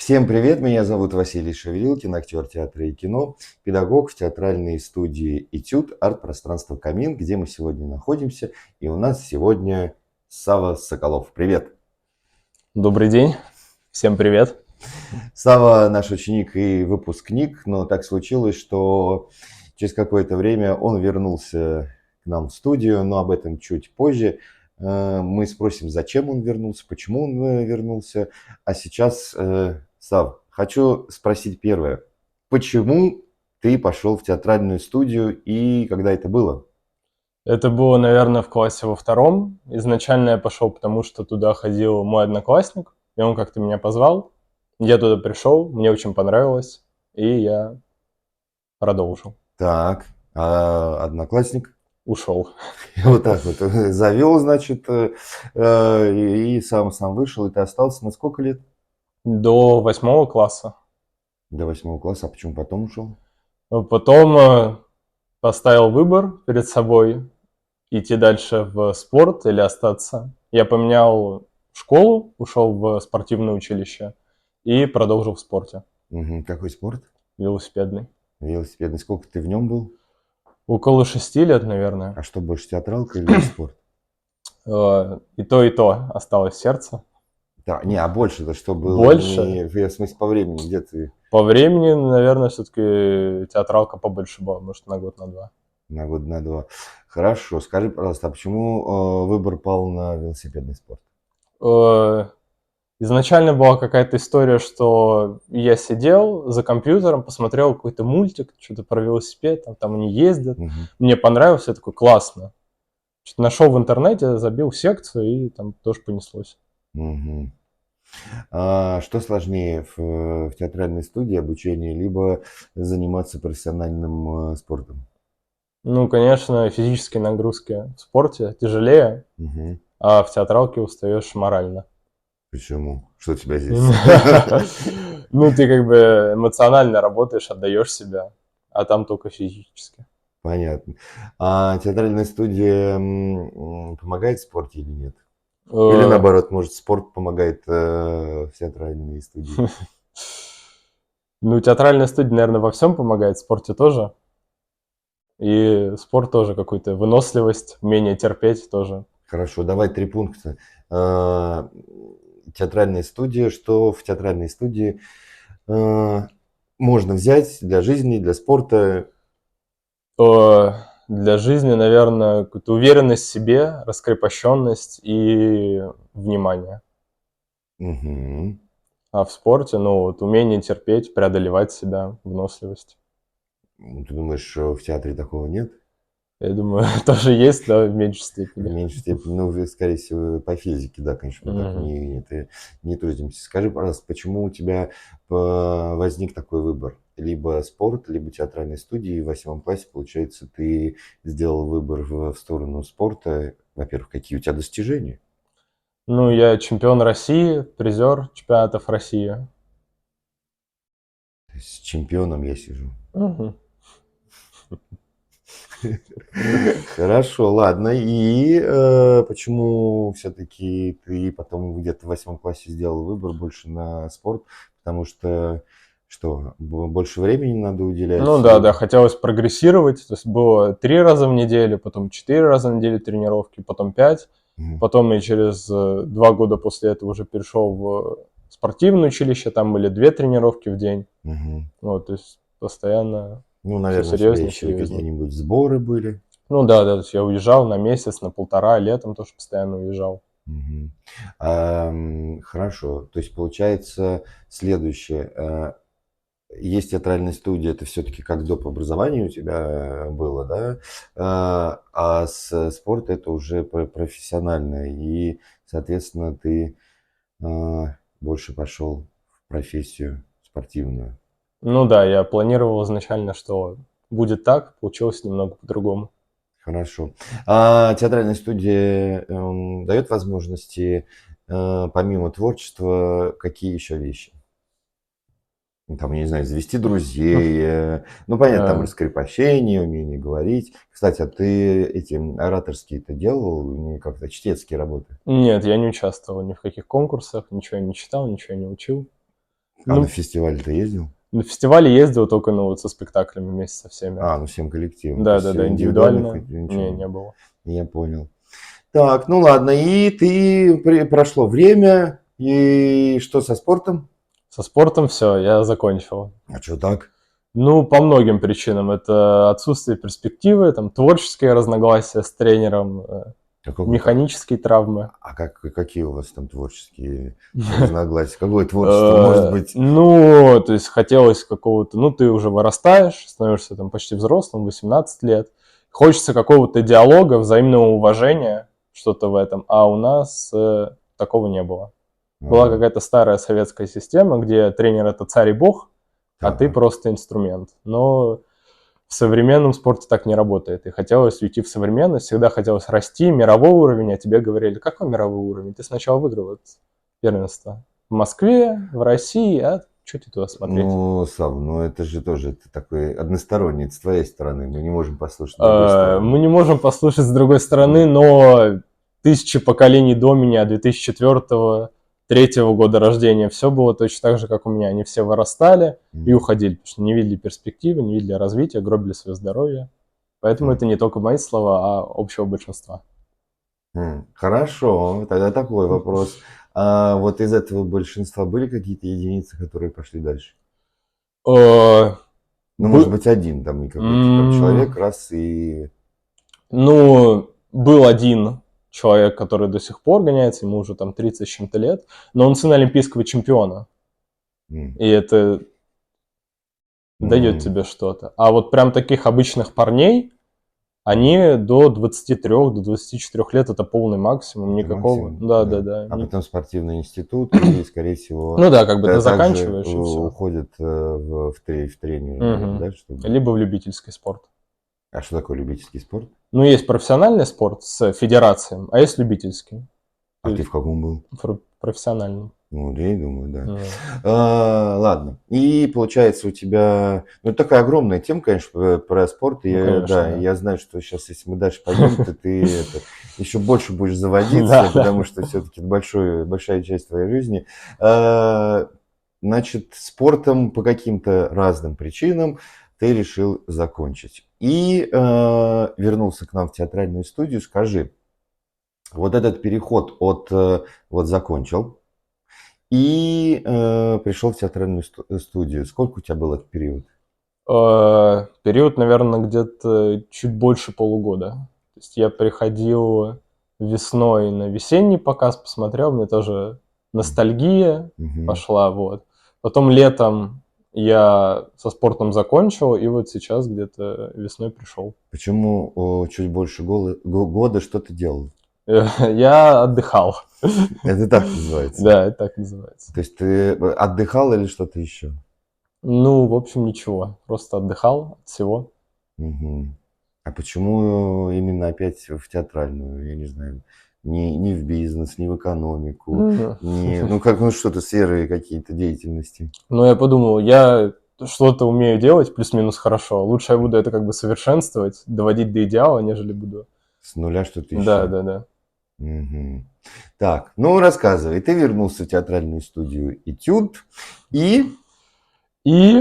Всем привет, меня зовут Василий Шевелилкин, актер театра и кино, педагог в театральной студии «Этюд», арт-пространство «Камин», где мы сегодня находимся. И у нас сегодня Сава Соколов. Привет! Добрый день, всем привет. Сава наш ученик и выпускник, но так случилось, что через какое-то время он вернулся к нам в студию, но об этом чуть позже. Мы спросим, зачем он вернулся, почему он вернулся. А сейчас, Сав, хочу спросить первое. Почему ты пошел в театральную студию и когда это было? Это было, наверное, в классе во втором. Изначально я пошел, потому что туда ходил мой одноклассник, и он как-то меня позвал. Я туда пришел, мне очень понравилось, и я продолжил. Так, а одноклассник? Ушел. Вот так вот завел, значит, и сам вышел, и ты остался на сколько лет? До 8 класса. До 8 класса, а почему потом ушел? Потом поставил выбор перед собой, идти дальше в спорт или остаться. Я поменял школу, ушел в спортивное училище и продолжил в спорте, Мгм. Какой спорт? велосипедный. Велосипедный. Сколько ты в нем был? Около 6 лет, наверное. А что больше, театралка или спорт? И то осталось в сердце. Да, не, а больше-то что было? Больше. Не, в смысле по времени, где ты По времени, наверное, все-таки театралка побольше была, может, на год, на два. на год, на два? Хорошо, скажи, пожалуйста, а почему выбор пал на велосипедный спорт? Э, Изначально была какая-то история, что я сидел за компьютером, посмотрел какой-то мультик, что-то про велосипед, там они ездят. Мгм. Мне понравилось, я такой, классно. Что-то нашел в интернете, забил секцию, и там тоже понеслось. Мгм. А что сложнее в театральной студии обучение, либо заниматься профессиональным спортом? Ну, конечно, физические нагрузки в спорте тяжелее, Мгм. а в театралке устаешь морально. Почему? Что у тебя здесь? Ну, ты как бы эмоционально работаешь, отдаешь себя, а там только физически. Понятно. А театральная студия помогает в спорте или нет? Или Э, наоборот, может, спорт помогает в театральной студии? Ну, театральная студия, наверное, во всем помогает, в спорте тоже. И спорт тоже какую-то выносливость, умение терпеть тоже. Хорошо, давай 3 пункта. А, Театральная студия. Что в театральной студии а, можно взять для жизни, для спорта? Для жизни, наверное, какую-то уверенность в себе, раскрепощенность и внимание. Мгм. А в спорте, ну, вот умение терпеть, преодолевать себя, выносливость. Ты думаешь, что в театре такого нет? Я думаю, тоже есть, но в меньшей В степени. меньшей степени, ну, скорее всего, по физике, да, конечно, мы так Мгм. не трудимся. Скажи, пожалуйста, почему у тебя возник такой выбор? Либо спорт, либо театральной студии. В 8 классе, получается, ты сделал выбор в сторону спорта. Во-первых, какие у тебя достижения? Ну, я чемпион России, призер чемпионатов России. С чемпионом я сижу. Мгм. Хорошо, ладно. И почему все-таки ты потом где-то в 8 классе сделал выбор больше на спорт? Потому что что, больше времени надо уделять? Ну да, да, хотелось прогрессировать. То есть было 3 раза в неделю, потом 4 раза в неделю тренировки, потом 5. Мгм, Потом я через 2 года после этого уже перешел в спортивное училище, там были 2 тренировки в день. мгм. Вот, то есть постоянно Ну, все наверное, у тебя серьезнее, еще и серьезнее. какие-нибудь сборы были. Ну да, да, то есть я уезжал на месяц, на полтора, летом тоже постоянно уезжал. Мгм. Хорошо. То есть получается следующее. Есть театральная студия, это все-таки как доп. Образование у тебя было, да? А с спорта это уже профессиональное. И, соответственно, ты больше пошел в профессию спортивную. Ну да, я планировал изначально, что будет так, получилось немного по-другому. Хорошо. А театральная студия дает возможности, помимо творчества, какие еще вещи? Ну, там, я не знаю, завести друзей, ну, понятно, там Э, раскрепощение, умение говорить. Кстати, а ты эти ораторские-то делал, не как-то чтецкие работы? Нет, я не участвовал ни в каких конкурсах, ничего не читал, ничего не учил. А Ну, на фестиваль ты ездил? на фестивале ездил только, ну, вот со спектаклями вместе со всеми. Ну всем коллективом. То есть Да-да-да, индивидуальных индивидуально ничего. не было. Я понял. Так, ну ладно, и прошло время, и что со спортом? Со спортом все, я закончил. А что так? Ну, по многим причинам. Это отсутствие перспективы, там, творческие разногласия с тренером, механические травмы. Какие у вас там творческие разногласия? Какое творчество может быть? Ну, то есть хотелось какого-то... Ну, ты уже вырастаешь, становишься там почти взрослым, 18 лет. Хочется какого-то диалога, взаимного уважения, что-то в этом. А у нас такого не было. Была какая-то старая советская система, где тренер – это царь и бог, а ты Так. просто инструмент. Но в современном спорте так не работает. И хотелось уйти в современность, всегда хотелось расти, мировой уровень, а тебе говорили, какой мировой уровень? Ты сначала выиграл вот первенство в Москве, в России, а что тебе туда смотреть? Ну, Сав, ну это же тоже такой односторонний, с твоей стороны. Мы не можем послушать другой стороны. Мы не можем послушать с другой стороны, но тысячи поколений до меня, 2004-го, 2003 года рождения, все было точно так же, как у меня. Они все вырастали и уходили, потому что не видели перспективы, не видели развития, гробили свое здоровье. Поэтому это не только мои слова, а общего большинства. Хорошо, тогда такой вопрос. А вот из этого большинства были какие-то единицы, которые пошли дальше? Ну, может быть, один там какой-то там человек раз и... Ну, был один человек, который до сих пор гоняется, ему уже там 30 с чем-то лет, но он сын олимпийского чемпиона. И это дает тебе что-то. А вот прям таких обычных парней, они до 23, до 24 лет это полный максимум, никакого. Максимум, Да. А потом спортивный институт и, скорее всего, Ну да, как бы ты также заканчиваешь и все. уходят в тренеры, наверное, да? Чтобы... Либо в любительский спорт. А что такое любительский спорт? Ну, есть профессиональный спорт с федерацией, а есть любительский. А ты в каком был? Профессиональный. Ну, я и думаю, да. Ладно. И получается у тебя... Ну, это такая огромная тема, конечно, про спорт. И я знаю, что сейчас, если мы дальше пойдем, то ты еще больше будешь заводиться, потому что все-таки это большая часть твоей жизни. Значит, спортом по каким-то разным причинам ты решил закончить. И вернулся к нам в театральную студию. Скажи, вот этот переход от вот закончил и пришел в театральную студию. Сколько у тебя был этот период? Период, наверное, где-то чуть больше полугода. То есть я приходил весной на весенний показ, посмотрел, мне тоже ностальгия пошла, вот. Потом летом я со спортом закончил, и вот сейчас где-то весной пришел. Почему чуть больше года что ты делал? Я отдыхал. Это так называется? Да, это так называется. То есть ты отдыхал или что-то еще? Ну, в общем, ничего. Просто отдыхал от всего. А почему именно опять в театральную? Я не знаю. Не в бизнес, не в экономику, ну что-то серые какие-то деятельности. Ну, я подумал, я что-то умею делать плюс-минус хорошо. Лучше я буду это как бы совершенствовать, доводить до идеала, нежели буду... С нуля что-то еще? Да. Так, ну рассказывай. Ты вернулся в театральную студию «Этюд» и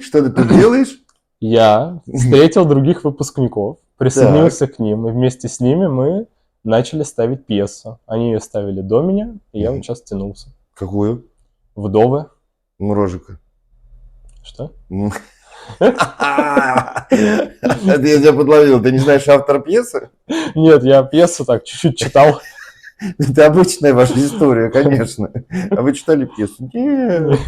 что ты тут делаешь? Я встретил других выпускников, присоединился к ним, и вместе с ними мы начали ставить пьесу. Они ее ставили до меня, и я вот сейчас тянулся. Какую? «Вдовы». Мурожика. Что? Я тебя подловил. Ты не знаешь автора пьесы? Нет, я пьесу так чуть-чуть читал. Это обычная ваша история, конечно. А вы читали пьесу? Нет.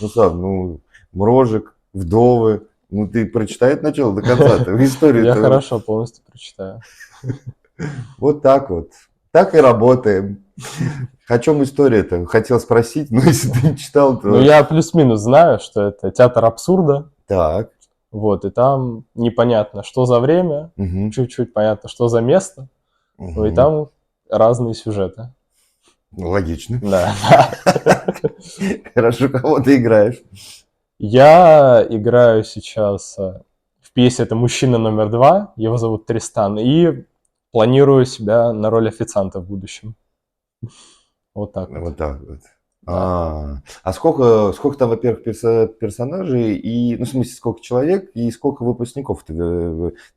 Ну, Сам, Мрожик, «Вдовы». Ну, ты прочитай от начала до конца. Историю. Я хорошо полностью прочитаю. Вот так вот. Так и работаем. О чем история-то? Хотел спросить, но если ты не читал, то... Ну, я плюс-минус знаю, что это театр абсурда. Так. Вот, и там непонятно, что за время, чуть-чуть понятно, что за место. Ну, и там разные сюжеты. Логично. Да. Хорошо, кого ты играешь? Я играю сейчас в пьесе «Это мужчина номер 2», его зовут Тристан, и планирую себя на роль официанта в будущем. Вот так вот. Вот так вот. Да. А сколько там, во-первых, персонажей, и, ну, в смысле, сколько человек, и сколько выпускников? Ты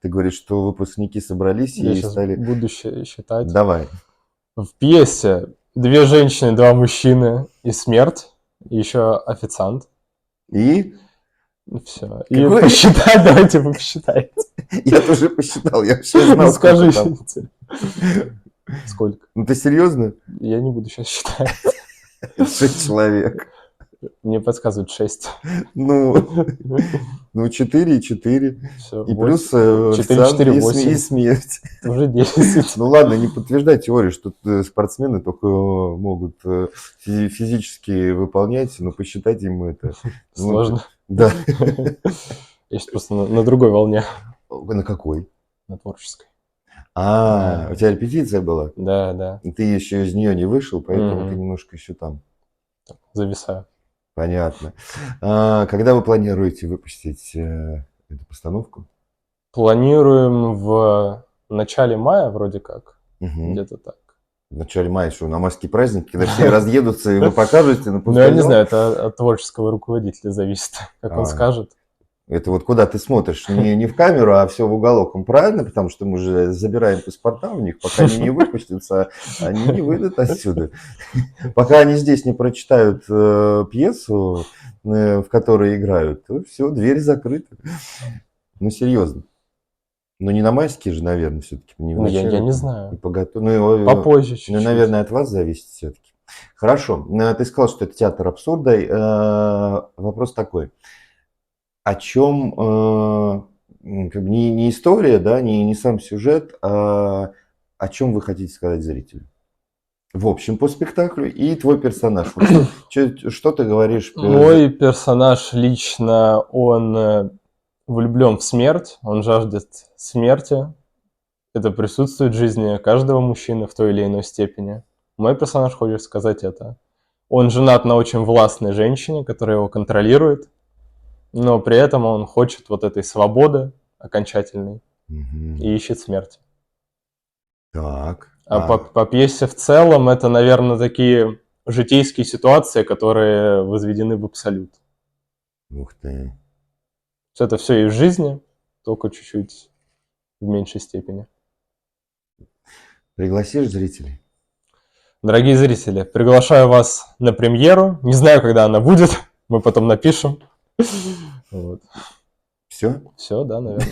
говоришь, что выпускники собрались Я и сейчас стали... буду считать. Давай. В пьесе 2 женщины, 2 мужчины и смерть, и еще официант. И Все. И какой? посчитать, давайте вы посчитайте. Я тоже посчитал, я вообще Ну знал, сколько скажи, там. сколько? Ну, ты серьезно? Я не буду сейчас считать. 6 человек. Мне подсказывают 6. Ну, 4 и 4. Все, И плюс 4, официант 4, и 8. смерть. Уже 10. Ну ладно, не подтверждай теорию, что спортсмены только могут физически выполнять, но посчитать им это. Ну, Сложно. да. Я сейчас просто на другой волне, На какой? на творческой. У тебя репетиция была? Да, да. Ты еще из нее не вышел, поэтому ты Мгм. немножко еще там. Зависаю. Понятно. Когда вы планируете выпустить эту постановку? Планируем в начале мая вроде как. Мгм. Где-то так. В начале мая, что на майские праздники, когда все разъедутся, и вы покажете на Ну, я пустой не зал? знаю, это от творческого руководителя зависит, как он А, скажет. Это вот куда ты смотришь, не в камеру, а все в уголок. Он правильно, потому что мы же забираем паспорта у них, пока они не выпустятся, они не выйдут отсюда. Пока они здесь не прочитают пьесу, в которой играют, то все, дверь закрыта. Ну, серьезно. Ну, не на майские же, наверное, все-таки, не в Ну, я начале. не знаю. Ну, Попозже чуть-чуть. наверное, от вас зависит все-таки. Хорошо. Ты сказал, что это театр абсурда. Вопрос такой. О чем, как бы не история, да, не сам сюжет, а о чем вы хотите сказать зрителю? В общем, по спектаклю и твой персонаж. Вот что ты говоришь? Мой персонаж лично, он влюблен в смерть, он жаждет смерти. Это присутствует в жизни каждого мужчины в той или иной степени. Мой персонаж хочет сказать это. Он женат на очень властной женщине, которая его контролирует, но при этом он хочет вот этой свободы окончательной Мгм. и ищет смерть. Так. А по пьесе в целом это, наверное, такие житейские ситуации, которые возведены в абсолют. Ух ты. Это все из жизни, только чуть-чуть в меньшей степени. Пригласишь зрителей? Дорогие зрители, приглашаю вас на премьеру. Не знаю, когда она будет, мы потом напишем. Вот. Все? Все, да, наверное.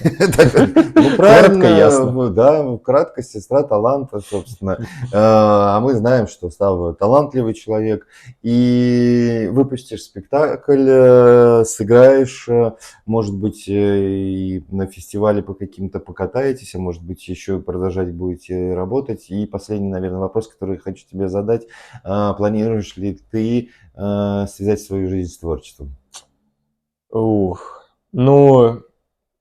Ну, Коротко и ясно. правильно, да, кратко, сестра таланта, собственно. А мы знаем, что Слава талантливый человек. И выпустишь спектакль, сыграешь, может быть, и на фестивале по каким-то покатаетесь, а может быть, еще продолжать будете работать. И последний, наверное, вопрос, который я хочу тебе задать. Планируешь ли ты связать свою жизнь с творчеством? Ух. Ну,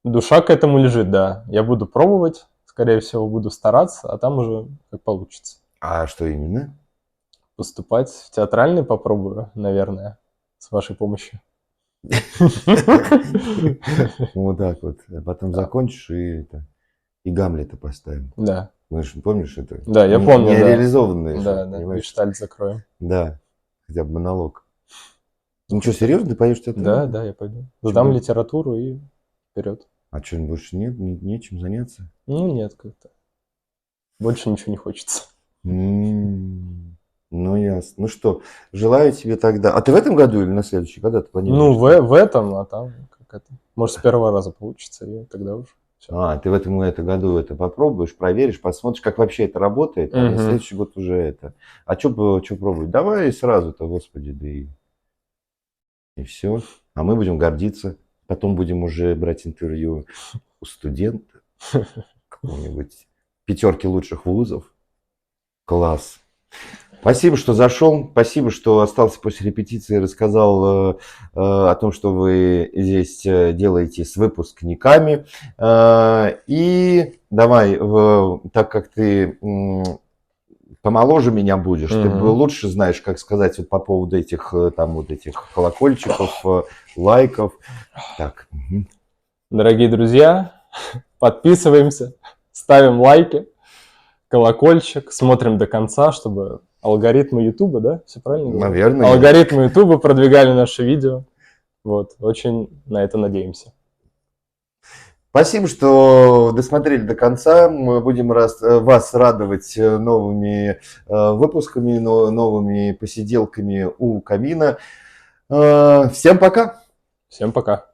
душа к этому лежит, да. Я буду пробовать, скорее всего, буду стараться, а там уже как получится. А что именно? Поступать в театральный попробую, наверное, с вашей помощью. Вот так вот. А потом закончишь и Гамлета поставим. Да, Мы же, помнишь, это да, я помню, да. нереализованное же, Да, да, понимаешь? гештальт закроем. Да, хотя бы монолог. Ну что, серьезно, ты поешь Да, театрально? да, я пойду. Чё Сдам бы- литературу и вперед. А что, больше нет, нечем заняться? Ну, нет, как-то. Больше ничего не хочется. Ну, ясно. Ну что, желаю тебе тогда... А ты в этом году или на следующий? Когда ты Ну, планируешь? в этом, а там как это. Может, с первого раза получится, и тогда уже все. Ты в этом году это попробуешь, проверишь, посмотришь, как вообще это работает, а на Мгм. следующий год уже это. А что пробовать? Давай сразу-то, господи, да и все. А мы будем гордиться. Потом будем уже брать интервью у студента какого-нибудь 5 лучших вузов. Класс. Спасибо, что зашел. Спасибо, что остался после репетиции и рассказал о том, что вы здесь делаете с выпускниками. И давай, так как ты помоложе меня будешь, ты Мгм. лучше знаешь, как сказать вот по поводу этих колокольчиков, лайков. Так. Дорогие друзья, подписываемся, ставим лайки, колокольчик, смотрим до конца, чтобы алгоритмы Ютуба, да? Все правильно говорю? Наверное. Алгоритмы Ютуба продвигали наши видео. Вот, очень на это надеемся. Спасибо, что досмотрели до конца. Мы будем вас радовать новыми выпусками, новыми посиделками у камина. Всем пока! Всем пока!